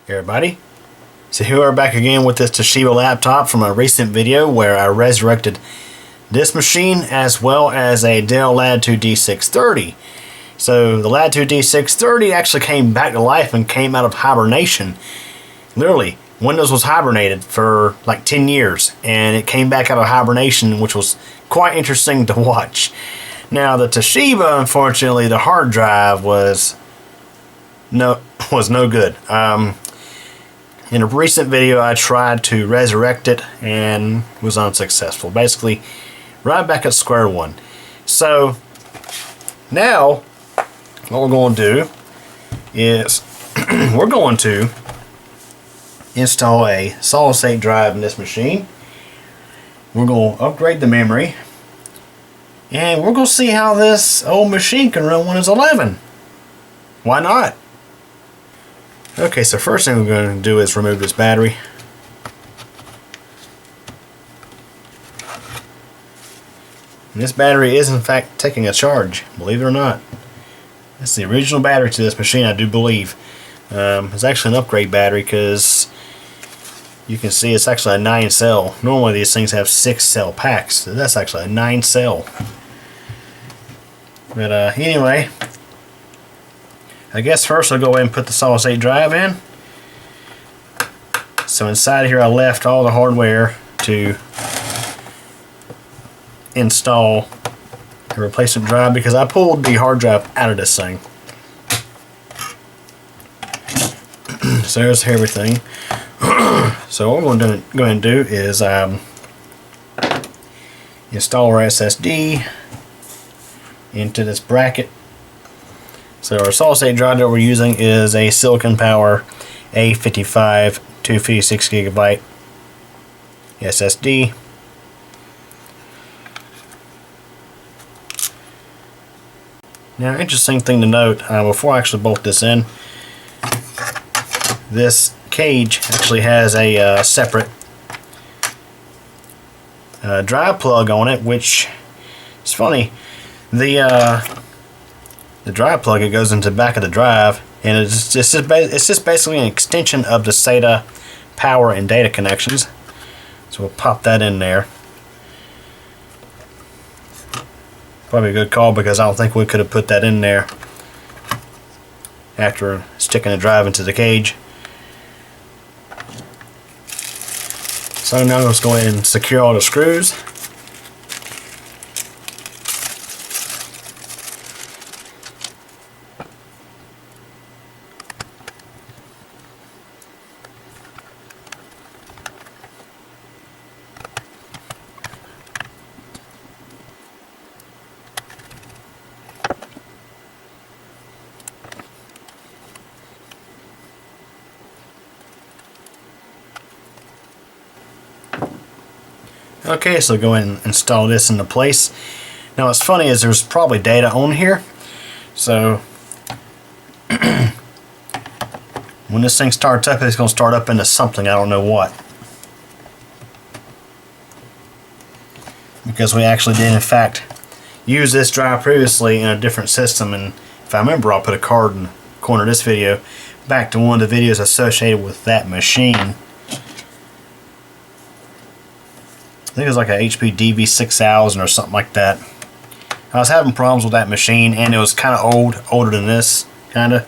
Hey everybody, so here we're back again with this Toshiba laptop from a recent video where I resurrected this machine as well as a Dell Latitude D630. So the Latitude D630 actually came back to life and came out of hibernation. Literally, Windows was hibernated for like 10 years and it came back out of hibernation, which was quite interesting to watch. Now the Toshiba, unfortunately, the hard drive was no good. In a recent video, I tried to resurrect it and was unsuccessful. Basically, right back at square one. So now, what we're going to do is we're going to install a solid-state drive in this machine. We're going to upgrade the memory, and we're going to see how this old machine can run Windows 11. Why not? Okay, so first thing we're going to do is remove this battery. And this battery is in fact taking a charge, believe it or not. It's the original battery to this machine, I do believe. It's actually an upgrade battery because you can see it's actually a 9-cell. Normally these things have 6-cell packs, so that's actually a 9-cell. But anyway, I guess first I'll go ahead and put the solid-state drive in. So inside here I left all the hardware to install a replacement drive because I pulled the hard drive out of this thing. So there's everything. So what we're going to go ahead and do is install our SSD into this bracket. So our solid-state drive that we're using is a Silicon Power A55 256 gigabyte SSD. Now, interesting thing to note, before I actually bolt this in, this cage actually has a separate drive plug on it, which is funny. The drive plug, it goes into the back of the drive, and it's just basically an extension of the SATA power and data connections. So we'll pop that in there. Probably a good call because I don't think we could have put that in there after sticking the drive into the cage. So now let's go ahead and secure all the screws. Okay, so go ahead and install this into place. Now what's funny is there's probably data on here. So when this thing starts up, it's going to start up into something, I don't know what. Because we actually did in fact use this drive previously in a different system, and if I remember, I'll put a card in the corner of this video back to one of the videos associated with that machine. I think it was like a HP DV6000 or something like that. I was having problems with that machine, and it was kind of older than this, kind of.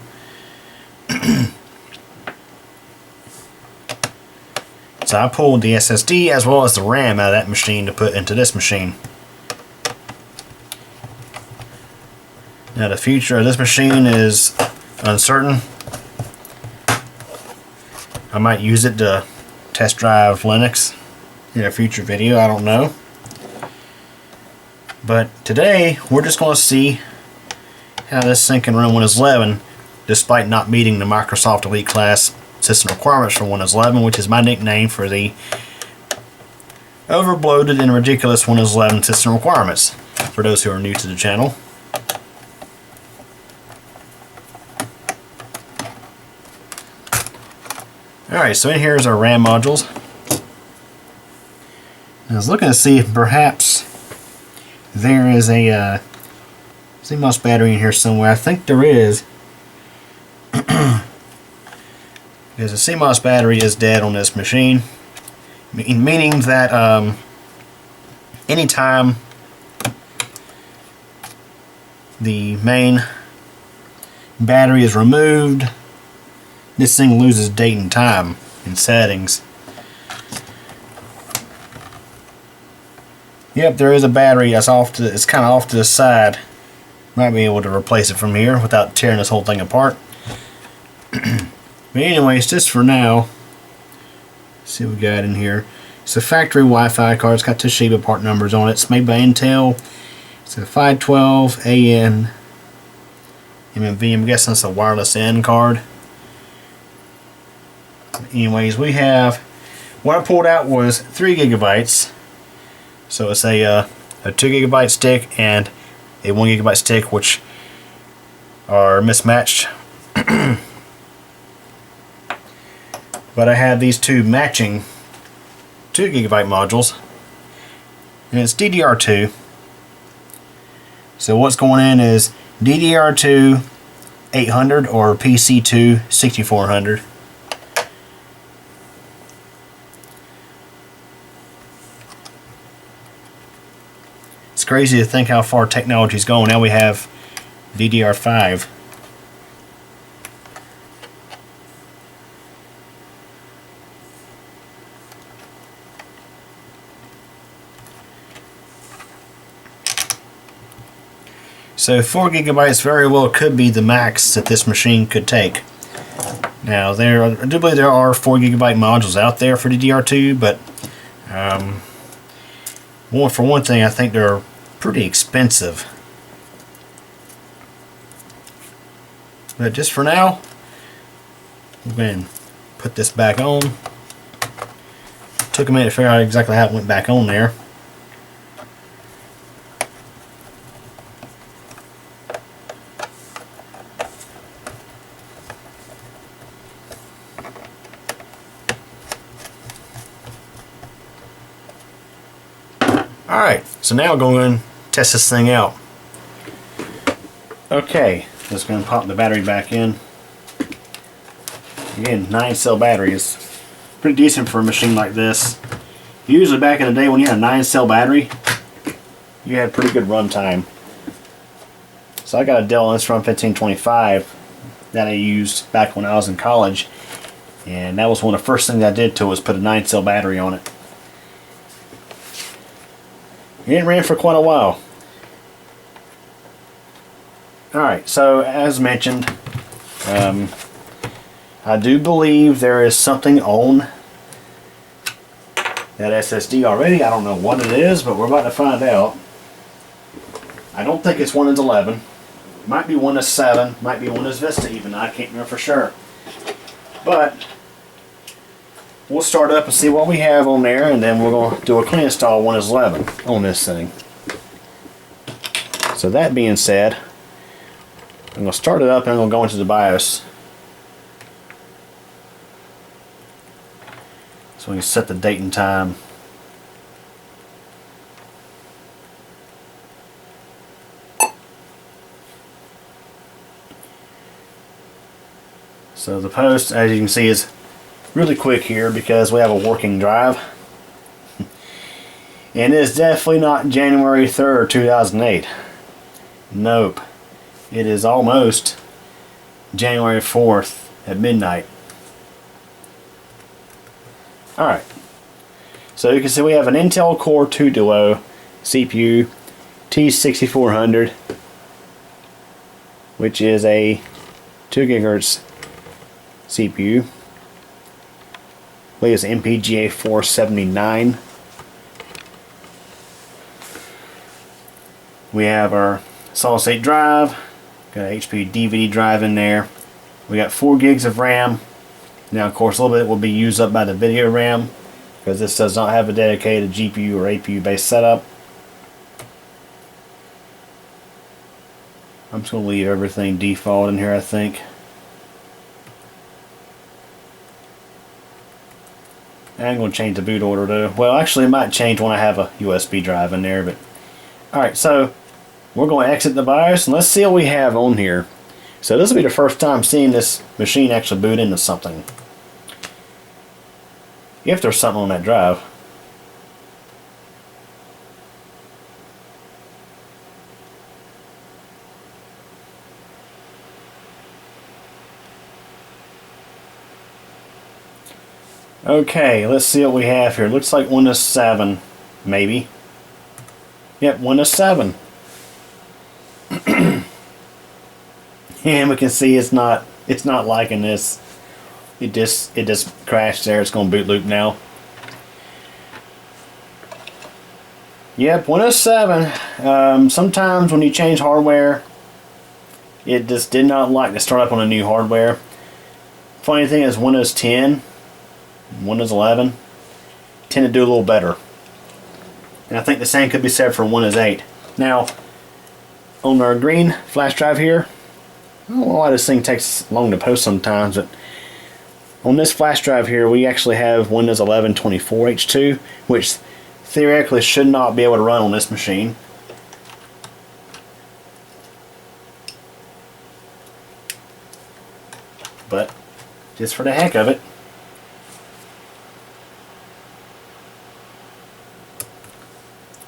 So I pulled the SSD as well as the RAM out of that machine to put into this machine. Now the future of this machine is uncertain. I might use it to test drive Linux in a future video, I don't know. But today we're just going to see how this thing can run Windows 11 despite not meeting the Microsoft Elite Class system requirements for Windows 11, which is my nickname for the overbloated and ridiculous Windows 11 system requirements for those who are new to the channel. Alright, so in here is our RAM modules. I was looking to see if perhaps there is a CMOS battery in here somewhere. I think there is. because the CMOS battery is dead on this machine, meaning that anytime the main battery is removed, this thing loses date and time in settings. Yep, there is a battery that's it's kind of off to the side. Might be able to replace it from here without tearing this whole thing apart. But anyways, just for now, let's see what we got in here. It's a factory Wi-Fi card. It's got Toshiba part numbers on it. It's made by Intel. It's a 512 AN MMV. I'm guessing it's a wireless N card. Anyways, we have, what I pulled out was 3 gigabytes. So it's a 2 gigabyte stick and a 1 gigabyte stick, which are mismatched. But I have these two matching 2 gigabyte modules, and it's DDR2. So what's going in is DDR2 800 or PC2 6400. It's crazy to think how far technology's going. Now we have DDR5. So 4 gigabytes very well could be the max that this machine could take. Now I do believe there are 4 gigabyte modules out there for DDR2, but for one thing, I think they're pretty expensive. But just for now, we're going to put this back on. Took a minute to figure out exactly how it went back on there. Alright, so now we're going to test this thing out. Okay, just going to pop the battery back in. Again, 9-cell battery is pretty decent for a machine like this. Usually back in the day when you had a 9-cell battery, you had pretty good run time. So I got a Dell Inspiron 1525 that I used back when I was in college, and that was one of the first things I did to it was put a 9-cell battery on it. It ran for quite a while. Alright, so as mentioned, I do believe there is something on that SSD already. I don't know what it is, but we're about to find out. I don't think it's Windows 11. It might be Windows 7, might be Windows Vista even. I can't remember for sure. But we'll start up and see what we have on there, and then we're going to do a clean install Windows 11 on this thing. So that being said, I'm going to start it up and I'm going to go into the BIOS. So we can set the date and time. So the post, as you can see, is really quick here because we have a working drive. And it is definitely not January 3rd, 2008. Nope. It is almost January 4th at midnight. Alright. So you can see we have an Intel Core 2 Duo CPU T6400, which is a 2 GHz CPU. I believe it's MPGA 479. We have our solid state drive, got an HP DVD drive in there. We got 4 gigs of RAM. Now of course a little bit will be used up by the video RAM because this does not have a dedicated GPU or APU based setup. I'm just going to leave everything default in here, I think. I'm going to change the boot order though. Well, actually it might change when I have a USB drive in there. But alright, so we're going to exit the BIOS and let's see what we have on here. So this will be the first time seeing this machine actually boot into something. if there's something on that drive. Okay, let's see what we have here. Looks like Windows 7, maybe. Yep, Windows 7. And we can see it's not liking this. It just crashed there. It's going to boot loop now. Yep, Windows 7. Sometimes when you change hardware, it just did not like to start up on a new hardware. Funny thing is, Windows 10, Windows 11 tend to do a little better. And I think the same could be said for Windows 8. Now, on our green flash drive here, I don't know why this thing takes long to post sometimes, but on this flash drive here, we actually have Windows 11 24H2, which theoretically should not be able to run on this machine. But just for the heck of it,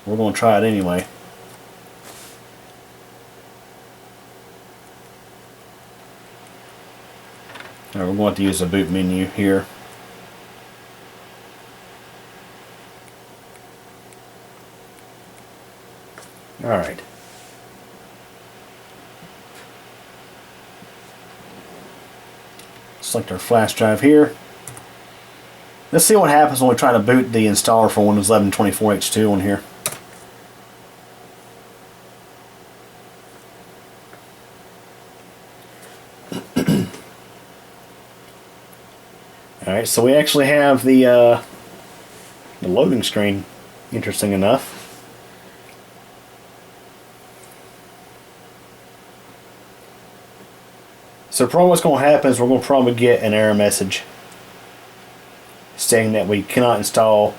we're going to try it anyway. Alright, we're going to use the boot menu here. Alright. Select our flash drive here. Let's see what happens when we try to boot the installer for Windows 11 24H2 on here. Alright, so we actually have the loading screen, interesting enough. So probably what's going to happen is we're going to probably get an error message saying that we cannot install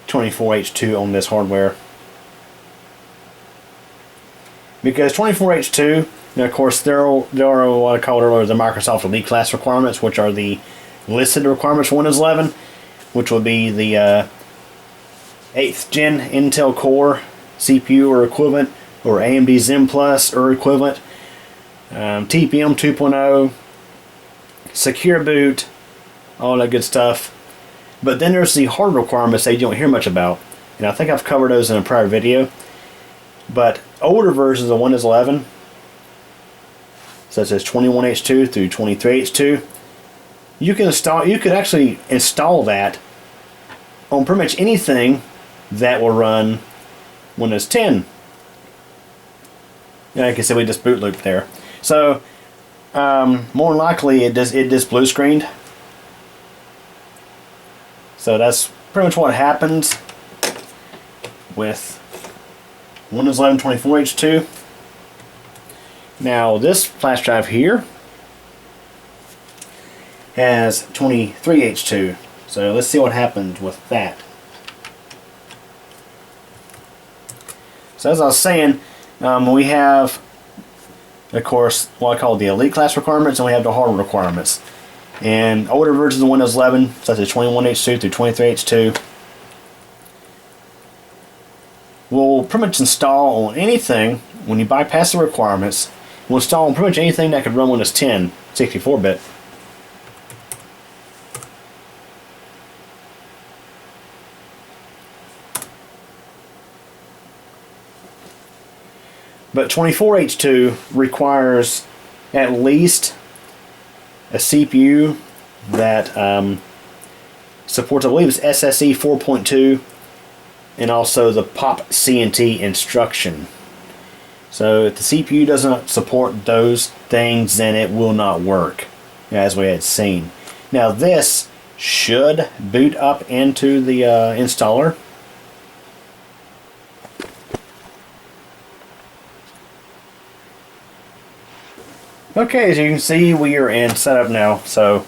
24H2 on this hardware. Because 24H2, now of course there are what I called earlier the Microsoft Elite class requirements, which are the listed requirements for Windows 11, which will be the 8th gen Intel Core CPU or equivalent, or AMD Zen Plus or equivalent, TPM 2.0, secure boot, all that good stuff. But then there's the hard requirements that you don't hear much about, and I think I've covered those in a prior video. But older versions of Windows 11, such as 21H2 through 23H2, you could actually install that on pretty much anything that will run Windows 10. And like I said, we just boot looped there. So more likely it just blue screened. So that's pretty much what happens with Windows 11 24H2. Now this flash drive here has 23H2. So let's see what happens with that. So as I was saying, we have, of course, what I call the Elite class requirements, and we have the hardware requirements. And older versions of Windows 11, such as 21H2 through 23H2, will pretty much install on anything. When you bypass the requirements, will install on pretty much anything that could run Windows 10 64-bit. But 24H2 requires at least a CPU that supports, I believe it's SSE 4.2, and also the POP CNT instruction. So if the CPU doesn't support those things, then it will not work, as we had seen. Now this should boot up into the installer. Okay, as you can see, we are in setup now. So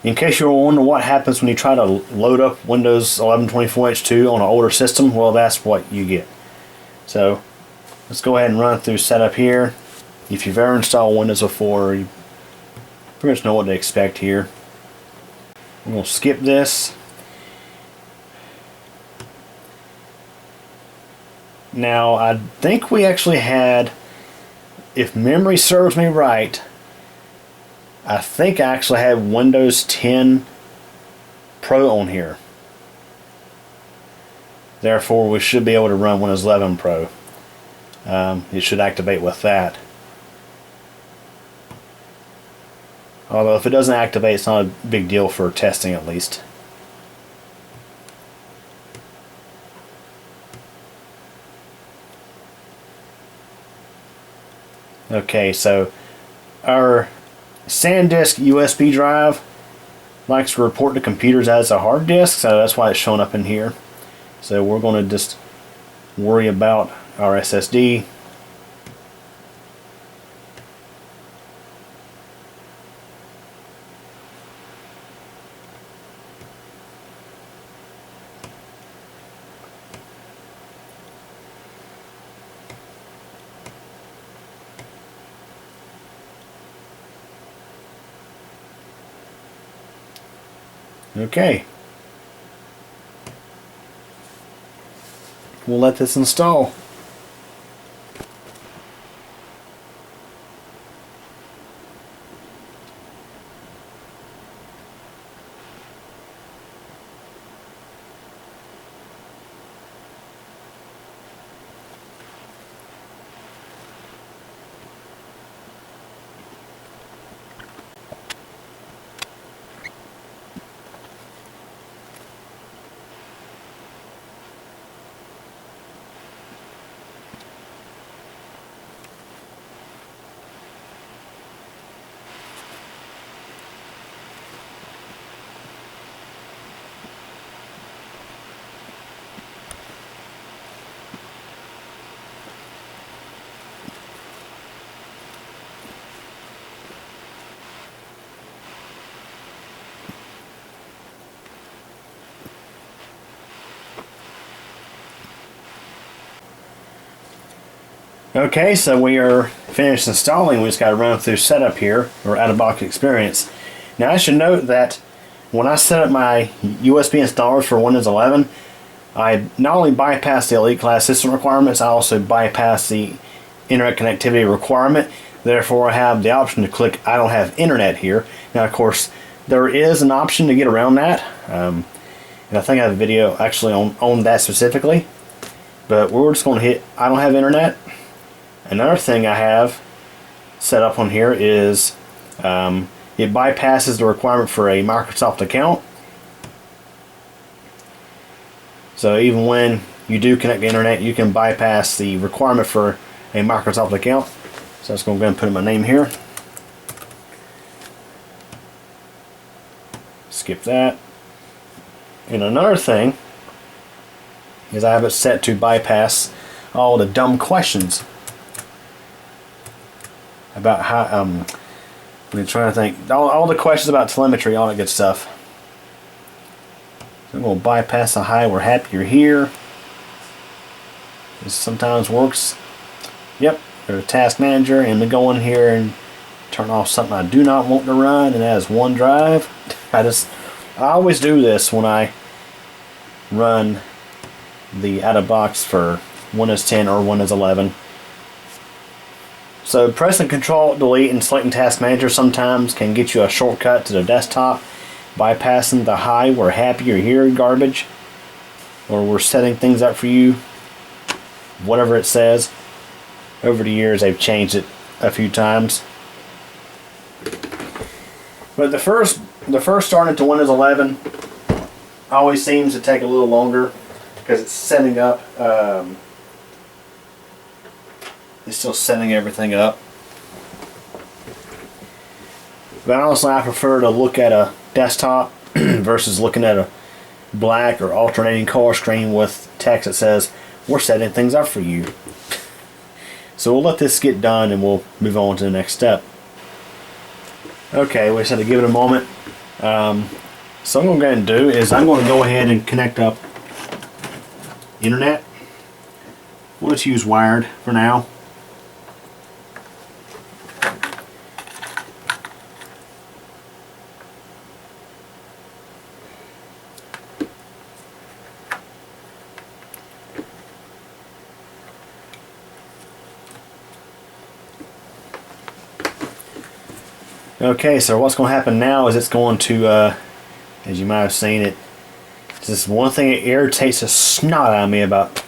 in case you're wondering what happens when you try to load up Windows 11 24H2 on an older system, well, that's what you get. So let's go ahead and run through setup here. If you've ever installed Windows before, you pretty much know what to expect here. I'm going to skip this. Now, I think we actually had, if memory serves me right, I think I actually had Windows 10 Pro on here. Therefore, we should be able to run Windows 11 Pro. It should activate with that. Although if it doesn't activate, it's not a big deal for testing at least. Okay, so our SanDisk USB drive likes to report to computers as a hard disk, so that's why it's showing up in here. So we're going to just worry about our SSD. Okay. We'll let this install. Okay, so we are finished installing. We just got to run through setup here, or out-of-box experience. Now I should note that when I set up my USB installers for Windows 11, I not only bypass the Elite Class system requirements, I also bypass the internet connectivity requirement. Therefore, I have the option to click I don't have internet here. Now, of course, there is an option to get around that, and I think I have a video actually on that specifically. But we're just going to hit I don't have internet. Another thing I have set up on here is it bypasses the requirement for a Microsoft account. So even when you do connect to the internet, you can bypass the requirement for a Microsoft account. So I'm just going to go ahead and put in my name here. Skip that. And another thing is I have it set to bypass all the dumb questions about how I'm trying to think all the questions about telemetry, all that good stuff. So I'm going to bypass the hi, we're happy you're here. This sometimes works. Yep, there's a task manager, and we go in here and turn off something I do not want to run, and that is OneDrive. I always do this when I run the out-of-box for Windows 10 or Windows 11. So pressing Control Delete and selecting Task Manager sometimes can get you a shortcut to the desktop, bypassing the hi, we're happy you're here garbage, or we're setting things up for you, whatever it says. Over the years they've changed it a few times. But the first starting to Windows 11 always seems to take a little longer because it's setting up. It's still setting everything up. But honestly, I prefer to look at a desktop versus looking at a black or alternating color screen with text that says, we're setting things up for you. So we'll let this get done and we'll move on to the next step. Okay, we just had to give it a moment. So what I'm going to do is I'm going to go ahead and connect up internet. We'll just use wired for now. Okay, so what's going to happen now is it's going to, as you might have seen it, this one thing that irritates the snot out of me about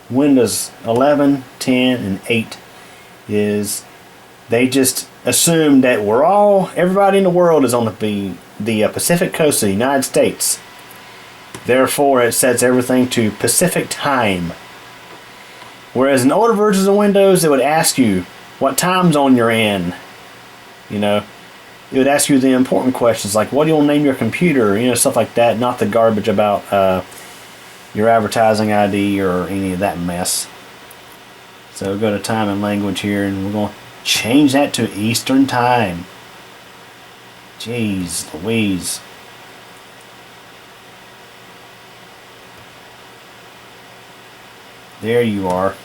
Windows 11, 10, and 8 is they just assume that everybody in the world is on the Pacific coast of the United States. Therefore, it sets everything to Pacific time. Whereas in older versions of Windows, it would ask you what time zone you're in. You know, it would ask you the important questions like, what do you want to name your computer? You know, stuff like that. Not the garbage about your advertising ID or any of that mess. So we'll go to time and language here, and we're going to change that to Eastern time. Jeez Louise. There you are.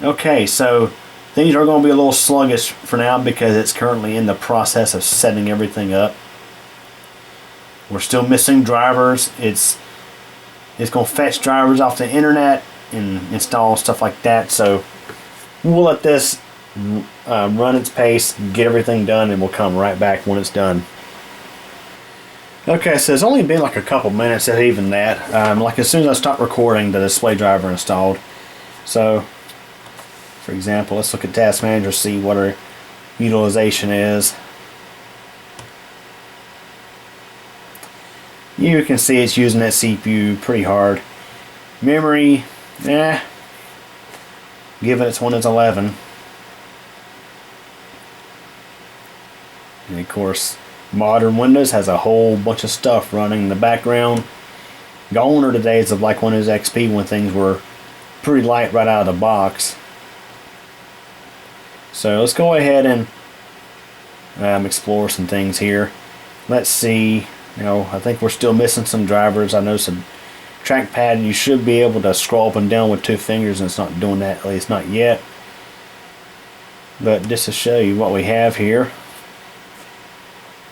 Okay, so things are going to be a little sluggish for now because it's currently in the process of setting everything up. We're still missing drivers. It's going to fetch drivers off the internet and install stuff like that. So we'll let this run its pace, get everything done, and we'll come right back when it's done. Okay, so it's only been like a couple minutes, if even that. Like as soon as I stopped recording, the display driver installed. So, for example, let's look at Task Manager, see what our utilization is. You can see it's using that CPU pretty hard. Memory, given it's Windows 11. And of course, modern Windows has a whole bunch of stuff running in the background. Gone are the days of like Windows XP when things were pretty light right out of the box. So let's go ahead and explore some things here. Let's see. I think we're still missing some drivers. I know some trackpad. You should be able to scroll up and down with 2 fingers, and it's not doing that, at least not yet. But just to show you what we have here,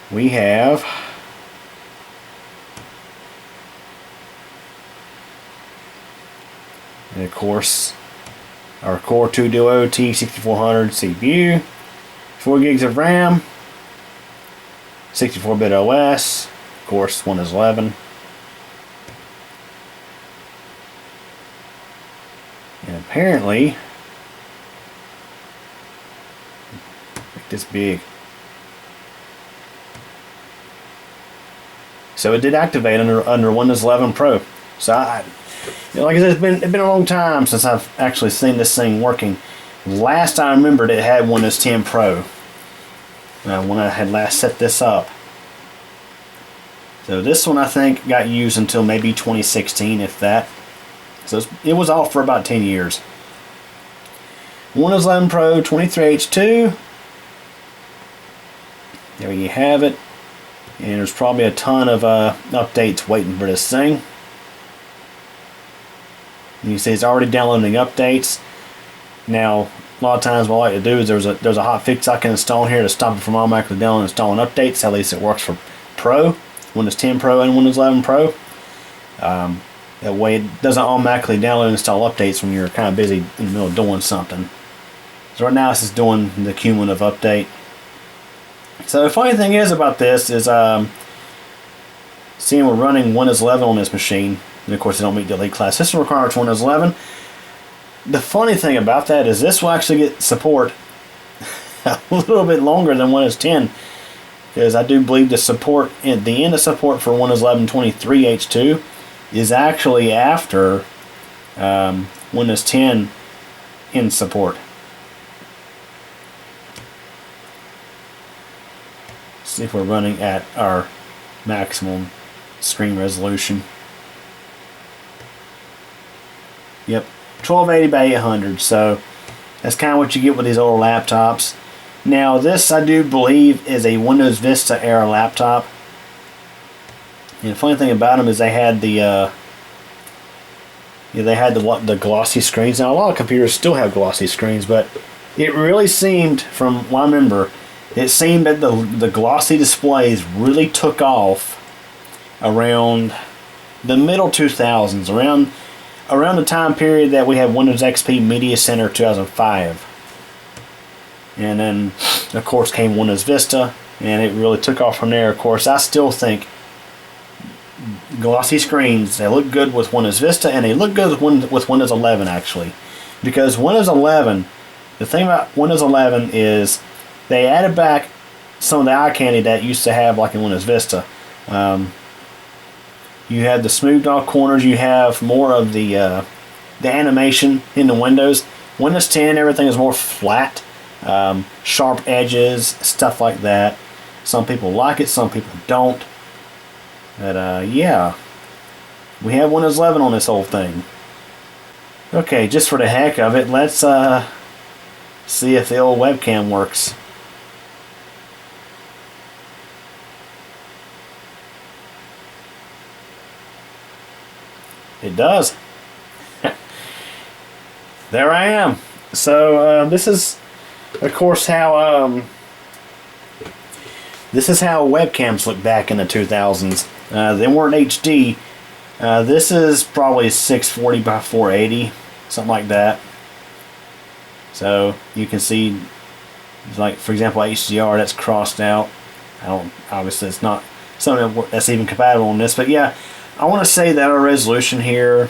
we have and of course our Core 2 Duo T6400 CPU, 4 gigs of RAM, 64-bit OS, of course Windows 11, and apparently make this big. So it did activate under Windows 11 Pro. So like I said, it's been a long time since I've actually seen this thing working. Last I remembered, it had Windows 10 Pro when I had last set this up. So this one I think got used until maybe 2016, if that. So it was off for about 10 years. Windows 11 Pro 23H2. There you have it. And there's probably a ton of updates waiting for this thing. You can see it's already downloading updates. Now, a lot of times what I like to do is there's a hot fix I can install here to stop it from automatically downloading and installing updates. At least it works for Pro, Windows 10 Pro and Windows 11 Pro. That way it doesn't automatically download and install updates when you're kind of busy in the middle of doing something. So right now it's just doing the cumulative update. So the funny thing is about this is seeing we're running Windows 11 on this machine, and of course they don't meet the elite class system requirements for Windows 11. The funny thing about that is this will actually get support a little bit longer than Windows 10, because I do believe the support at the end of support for Windows 11 23H2 is actually after Windows 10 in support. See if we're running at our maximum screen resolution. Yep, 1280 by 800. So that's kind of what you get with these older laptops. Now this, I do believe, is a Windows Vista era laptop. And the funny thing about them is they had the the glossy screens. Now a lot of computers still have glossy screens, but it really seemed, from what I remember, it seemed that the glossy displays really took off around the middle 2000s, around the time period that we had Windows XP Media Center 2005. and then of course came Windows Vista, and it really took off from there. Of course, I still think glossy screens, they look good with Windows Vista, and they look good with Windows 11 actually, because Windows 11, the thing about Windows 11 is they added back some of the eye candy that used to have like in Windows Vista. You have the smoothed off corners, you have more of the animation in the windows. Windows 10, everything is more flat, sharp edges, stuff like that. Some people like it, some people don't. But yeah, we have Windows 11 on this whole thing. Okay, just for the heck of it, let's see if the old webcam works. It does. There I am. So this is, of course, how webcams look back in the 2000s. They weren't HD. This is probably 640 by 480, something like that. So you can see, like for example, HDR, that's crossed out. Obviously it's not something that's even compatible on this, but yeah, I want to say that our resolution here,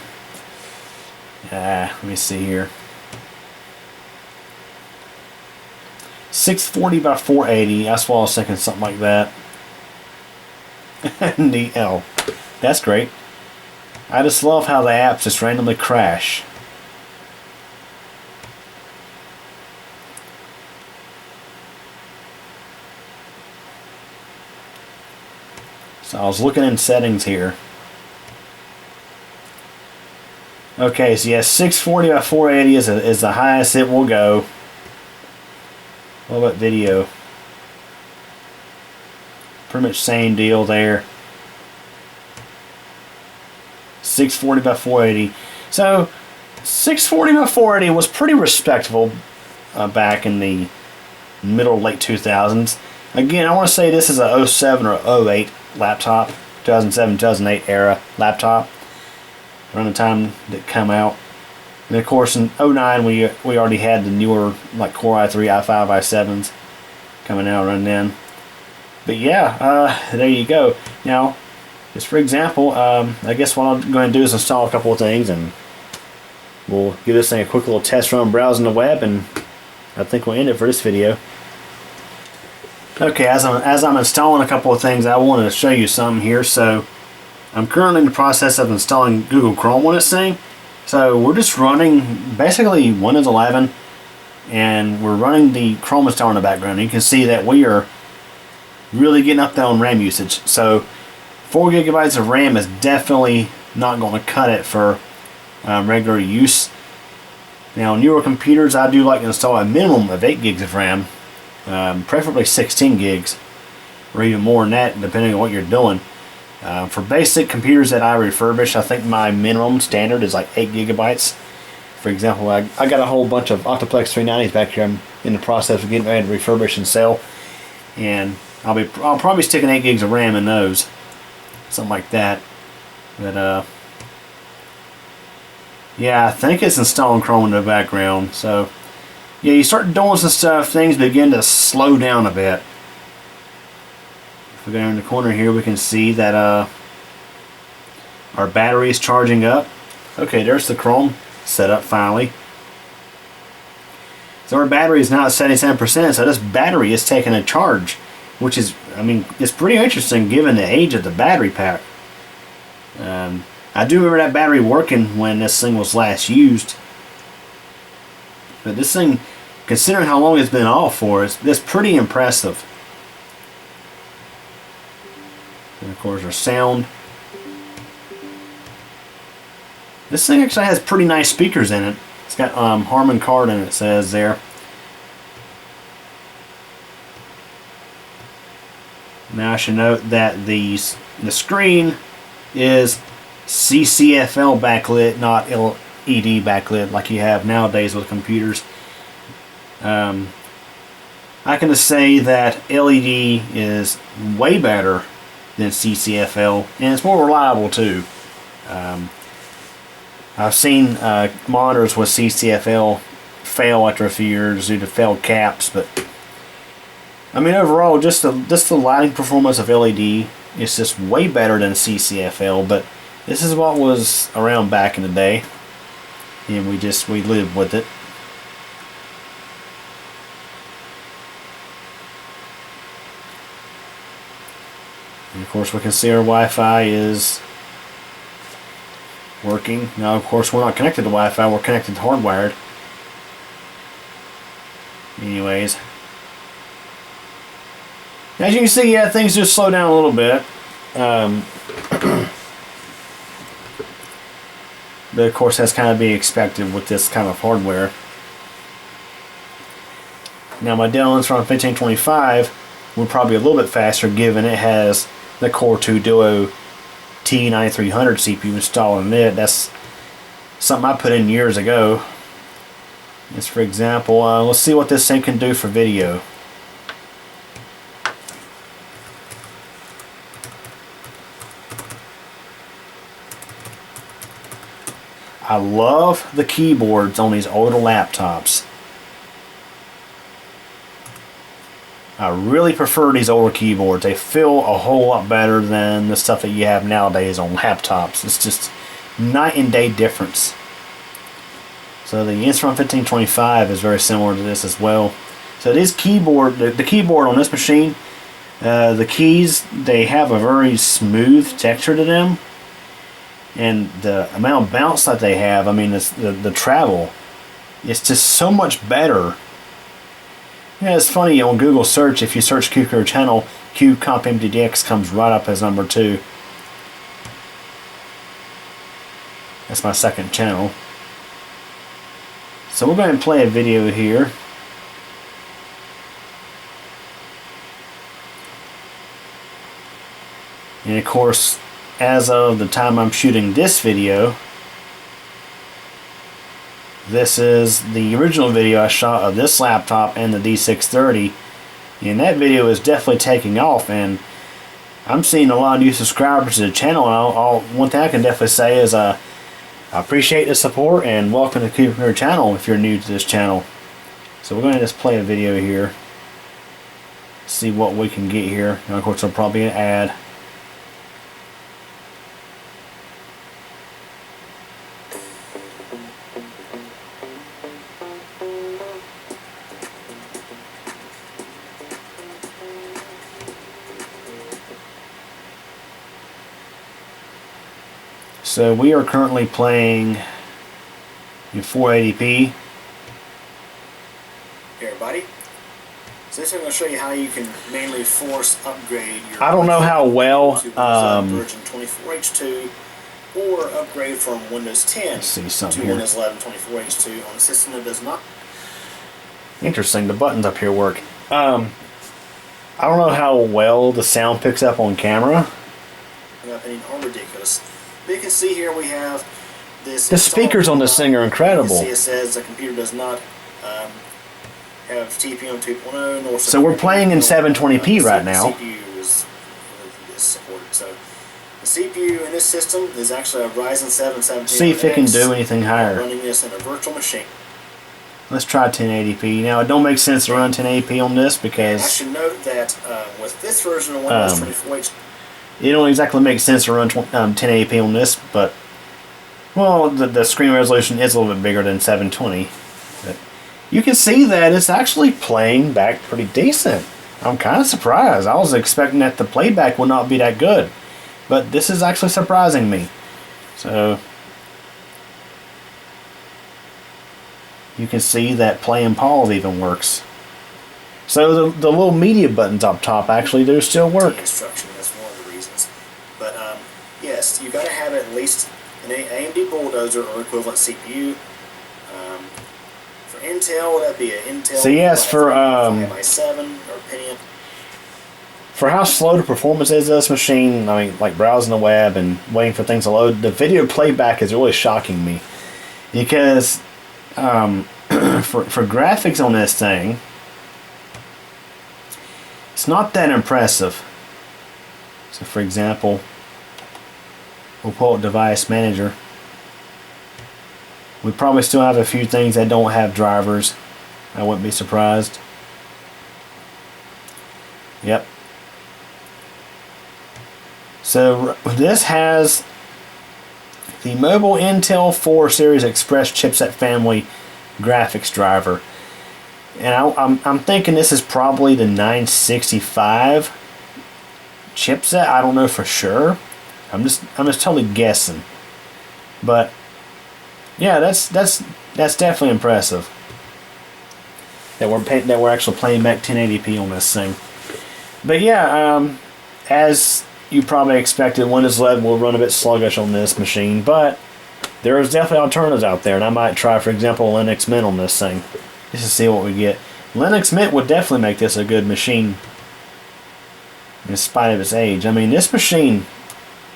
let me see here, 640 by 480. That's what I was thinking, something like that. Neat. Oh, that's great. I just love how the apps just randomly crash. So I was looking in settings here. Okay, so yeah, 640 by 480 is the highest it will go. What about video? Pretty much same deal there. 640 by 480. So 640 by 480 was pretty respectable back in the middle late 2000s. Again, I want to say this is a 07 or 08 laptop, 2007 2008 era laptop, around the time that come out. And of course in 09 we already had the newer like Core i3, i5, i7s coming out around then. But yeah, there you go. Now, just for example, I guess what I'm going to do is install a couple of things, and we'll give this thing a quick little test run browsing the web, and I think we'll end it for this video. Okay, as I'm installing a couple of things, I wanted to show you some here. So I'm currently in the process of installing Google Chrome on this thing. So we're just running basically Windows 11, and we're running the Chrome installer in the background. You can see that we are really getting up there on RAM usage. So 4 gigabytes of RAM is definitely not going to cut it for regular use. Now, on newer computers, I do like to install a minimum of 8 gigs of RAM, preferably 16 gigs, or even more than that, depending on what you're doing. For basic computers that I refurbish, I think my minimum standard is like 8 gigabytes. For example, I got a whole bunch of Octoplex 390s back here. I'm in the process of getting ready to refurbish and sell, and I'll probably stick 8 gigs of RAM in those, something like that. But yeah, I think it's installing Chrome in the background. So yeah, you start doing some stuff, things begin to slow down a bit. If we go in the corner here, we can see that our battery is charging up. Okay, there's the Chrome setup finally. So our battery is now at 77%, so this battery is taking a charge, which is, I mean, it's pretty interesting given the age of the battery pack. I do remember that battery working when this thing was last used. But this thing, considering how long it's been off for, it's pretty impressive. And of course our sound. This thing actually has pretty nice speakers in it. It's got Harman Kardon, it says there. Now I should note that the screen is CCFL backlit, not LED backlit like you have nowadays with computers. I can just say that LED is way better than CCFL, and it's more reliable too. I've seen monitors with CCFL fail after a few years due to failed caps. But I mean, overall, just the lighting performance of LED is just way better than CCFL. But this is what was around back in the day, and we lived with it. And of course, we can see our Wi-Fi is working. Now, of course, we're not connected to Wi-Fi, we're connected to hardwired. Anyways. As you can see, yeah, things just slow down a little bit. But of course, that's kind of be expected with this kind of hardware. Now, my Dell Inspiron 1525 will probably a little bit faster, given it has the Core 2 Duo T9300 CPU installed in it. That's something I put in years ago. Just for example, let's see what this thing can do for video. I love the keyboards on these older laptops. I really prefer these older keyboards. They feel a whole lot better than the stuff that you have nowadays on laptops. It's just night and day difference. So the Inspiron 1525 is very similar to this as well. So this keyboard, the keyboard on this machine, the keys, they have a very smooth texture to them. And the amount of bounce that they have, I mean, the travel, it's just so much better. Yeah, it's funny, on Google search, if you search CubeComputer channel, CubeCompMDX comes right up as number 2. That's my second channel. So we're going to play a video here. And of course, as of the time I'm shooting this video, this is the original video I shot of this laptop and the D630, and that video is definitely taking off, and I'm seeing a lot of new subscribers to the channel. And one thing I can definitely say is I appreciate the support, and welcome to the CubeComputer channel if you're new to this channel. So we're going to just play a video here, see what we can get here. And of course, there'll probably be an ad. So we are currently playing in 480p. Hey everybody. So this is going to show you how you can manually force upgrade your... I don't know how well... version 24H2 or upgrade from Windows 10 to Windows 11 24H2 on a system that does not... Interesting, the buttons up here work. I don't know how well the sound picks up on camera. Ridiculous. But you can see here we have this. The speakers on this thing are incredible. You can see it says the computer does not have TPM 2.0 nor. So we're playing in 720p right now. The CPU is supported. So the CPU in this system is actually a Ryzen 7 1700X. See if it can do anything higher. Running this in a virtual machine. Let's try 1080p. Now it don't make sense to run 1080p on this because. I should note that with this version of Windows 24H. It don't exactly make sense to run 1080p on this, but well, the screen resolution is a little bit bigger than 720. But you can see that it's actually playing back pretty decent. I'm kind of surprised. I was expecting that the playback would not be that good, but this is actually surprising me. So you can see that play and pause even works. So the little media buttons up top actually do still work. But yes, you got to have at least an AMD Bulldozer or equivalent CPU. For Intel, that'd be an Intel. So yes, for i7 or Pentium. For how slow the performance is of this machine, I mean, like browsing the web and waiting for things to load, the video playback is really shocking me because for graphics on this thing, it's not that impressive. So for example, we'll pull up Device Manager. We probably still have a few things that don't have drivers. I wouldn't be surprised. Yep. So this has the mobile Intel 4 Series Express chipset family graphics driver. And I'm thinking this is probably the 965 chipset. I don't know for sure. I'm just totally guessing. But yeah, that's definitely impressive. That we're actually playing back 1080p on this thing. But yeah, as you probably expected, Windows 11 will run a bit sluggish on this machine, but there is definitely alternatives out there, and I might try, for example, Linux Mint on this thing, just to see what we get. Linux Mint would definitely make this a good machine, in spite of its age. I mean, this machine,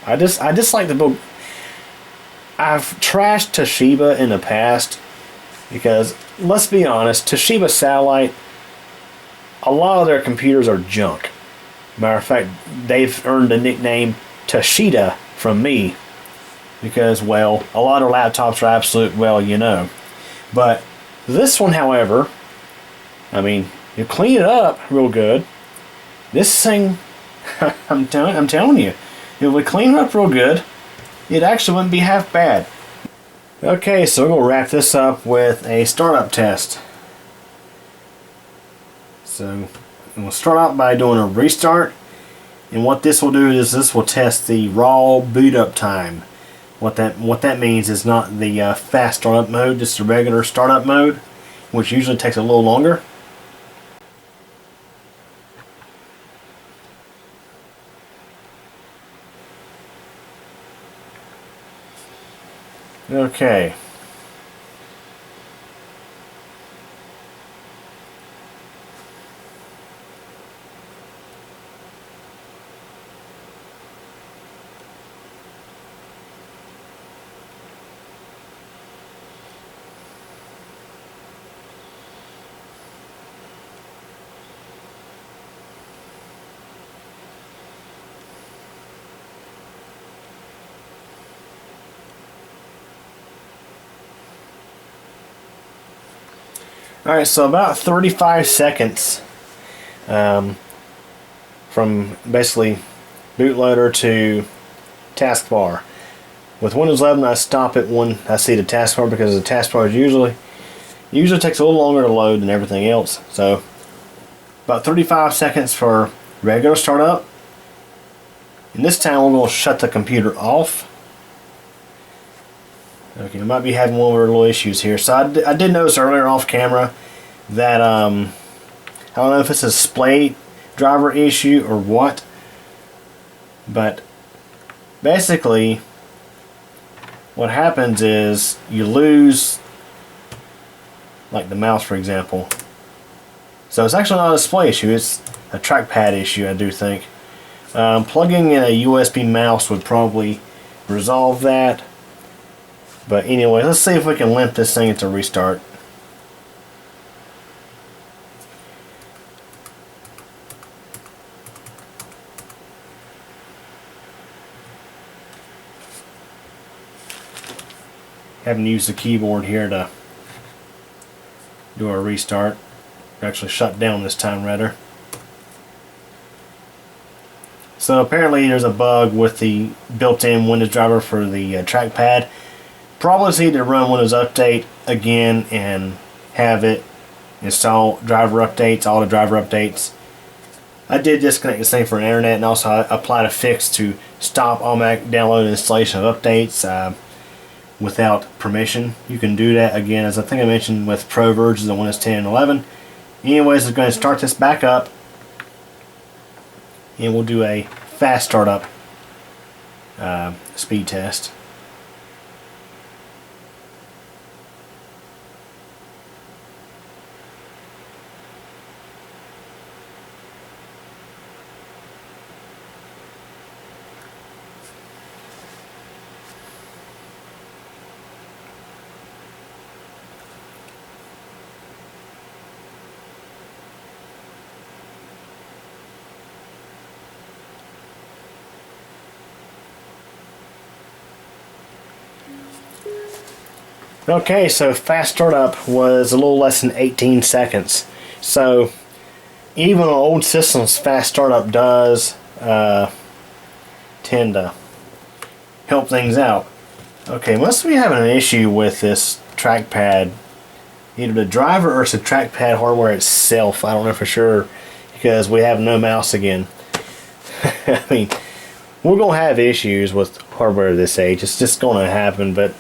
I just like the build. I've trashed Toshiba in the past because, let's be honest, Toshiba Satellite, a lot of their computers are junk. Matter of fact, they've earned the nickname Toshida from me because, well, a lot of laptops are absolute, well, you know. But this one, however, I mean, you clean it up real good. This thing, I'm telling you, if we clean it up real good, it actually wouldn't be half bad. Okay, so we're going to wrap this up with a startup test. So we'll start out by doing a restart, and what this will do is this will test the raw boot up time. What that means is not the fast startup mode, just the regular startup mode, which usually takes a little longer. Okay. Alright, so about 35 seconds from basically bootloader to taskbar. With Windows 11, I stop it when I see the taskbar because the taskbar usually takes a little longer to load than everything else. So about 35 seconds for regular startup. And this time we're going to shut the computer off. Okay, I might be having one of our little issues here. So I did notice earlier off camera that I don't know if it's a display driver issue or what, but basically what happens is you lose, like the mouse for example. So it's actually not a display issue, it's a trackpad issue, I do think. Plugging in a USB mouse would probably resolve that. But anyway, let's see if we can limp this thing into restart. Haven't used the keyboard here to do a restart. Actually shut down this time rather. So apparently there's a bug with the built-in Windows driver for the trackpad. Probably need to run Windows Update again and have it install driver updates, all the driver updates. I did disconnect this thing from the internet, and also I applied a fix to stop automatic download and installation of updates without permission. You can do that again, as I think I mentioned, with Pro versions of Windows 10 and 11. Anyways, I'm going to start this back up, and we'll do a fast startup speed test. Okay, so fast startup was a little less than 18 seconds. So even on old systems, fast startup does tend to help things out. Okay, must be having an issue with this trackpad. Either the driver or it's the trackpad hardware itself. I don't know for sure because we have no mouse again. I mean, we're going to have issues with hardware this age. It's just going to happen, but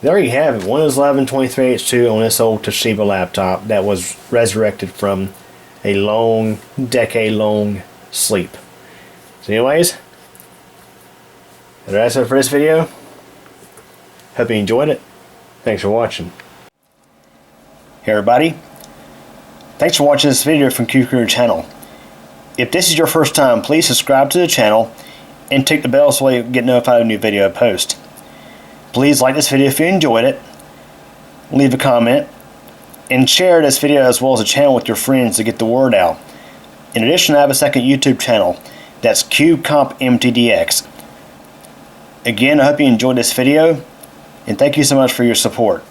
there you have it. Windows 11 23H2 on this old Toshiba laptop that was resurrected from a long, decade-long sleep. So anyways, that's it for this video. Hope you enjoyed it. Thanks for watching. Hey everybody. Thanks for watching this video from Q channel. If this is your first time, please subscribe to the channel and tick the bell so you get notified of a new video I post. Please like this video if you enjoyed it, leave a comment, and share this video as well as the channel with your friends to get the word out. In addition, I have a second YouTube channel, that's CubeCompMTDX. Again, I hope you enjoyed this video, and thank you so much for your support.